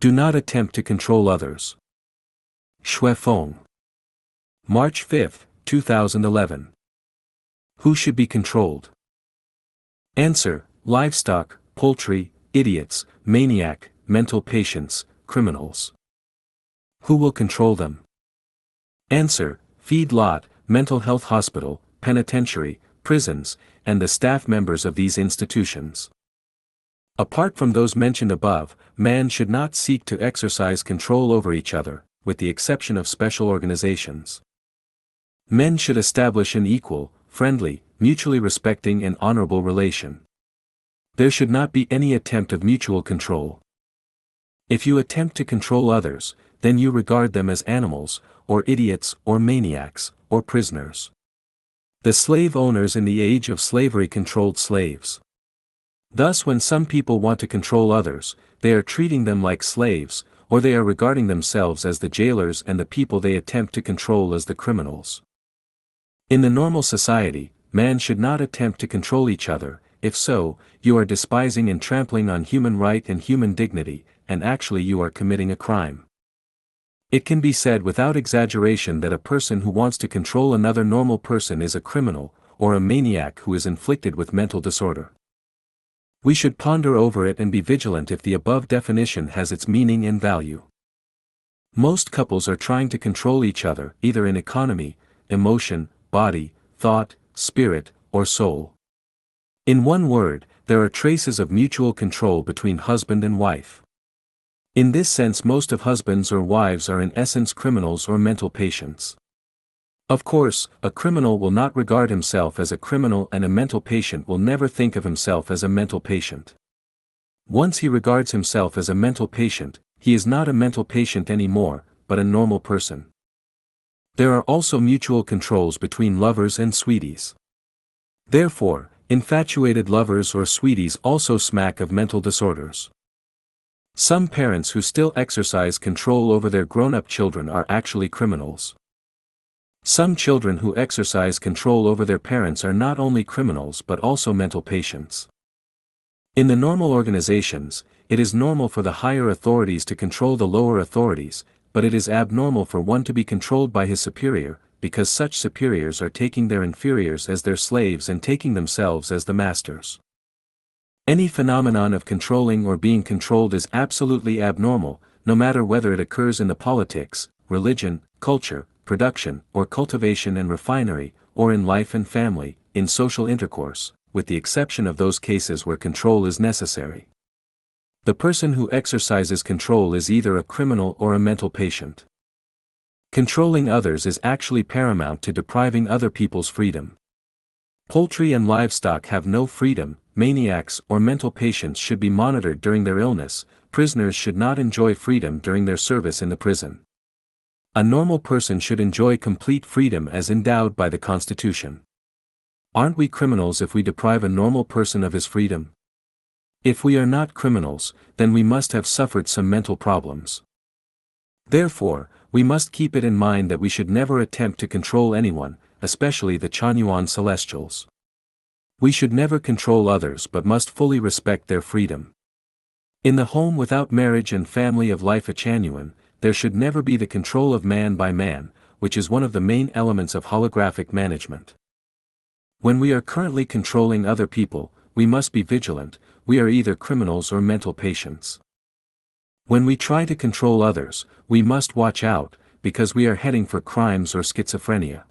Do not attempt to control others. Shui Feng. March 5, 2011. Who should be controlled? Answer: livestock, poultry, idiots, maniac, mental patients, criminals. Who will control them? Answer: feedlot, mental health hospital, penitentiary, prisons, and the staff members of these institutions. Apart from those mentioned above, man should not seek to exercise control over each other, with the exception of special organizations. Men should establish an equal, friendly, mutually respecting and honorable relation. There should not be any attempt of mutual control. If you attempt to control others, then you regard them as animals, or idiots, or maniacs, or prisoners. The slave owners in the age of slavery controlled slaves. Thus, when some people want to control others, they are treating them like slaves, or they are regarding themselves as the jailers and the people they attempt to control as the criminals. In the normal society, man should not attempt to control each other. If so, you are despising and trampling on human right and human dignity, and actually you are committing a crime. It can be said without exaggeration that a person who wants to control another normal person is a criminal, or a maniac who is inflicted with mental disorder. We should ponder over it and be vigilant if the above definition has its meaning and value. Most couples are trying to control each other, either in economy, emotion, body, thought, spirit, or soul. In one word, there are traces of mutual control between husband and wife. In this sense, most of husbands or wives are in essence criminals or mental patients. Of course, a criminal will not regard himself as a criminal, and a mental patient will never think of himself as a mental patient. Once he regards himself as a mental patient, he is not a mental patient anymore, but a normal person. There are also mutual controls between lovers and sweeties. Therefore, infatuated lovers or sweeties also smack of mental disorders. Some parents who still exercise control over their grown-up children are actually criminals. Some children who exercise control over their parents are not only criminals but also mental patients. In the normal organizations, it is normal for the higher authorities to control the lower authorities, but it is abnormal for one to be controlled by his superior, because such superiors are taking their inferiors as their slaves and taking themselves as the masters. Any phenomenon of controlling or being controlled is absolutely abnormal, no matter whether it occurs in the politics, religion, culture, production, or cultivation and refinery, or in life and family, in social intercourse, with the exception of those cases where control is necessary. The person who exercises control is either a criminal or a mental patient. Controlling others is actually paramount to depriving other people's freedom. Poultry and livestock have no freedom. Maniacs or mental patients should be monitored during their illness. Prisoners should not enjoy freedom during their service in the prison. A normal person should enjoy complete freedom as endowed by the Constitution. Aren't we criminals if we deprive a normal person of his freedom? If we are not criminals, then we must have suffered some mental problems. Therefore, we must keep it in mind that we should never attempt to control anyone, especially the Chanyuan celestials. We should never control others but must fully respect their freedom. In the home without marriage and family of Lifechanyuan, there should never be the control of man by man, which is one of the main elements of holographic management. When we are currently controlling other people, we must be vigilant. We are either criminals or mental patients. When we try to control others, we must watch out, because we are heading for crimes or schizophrenia.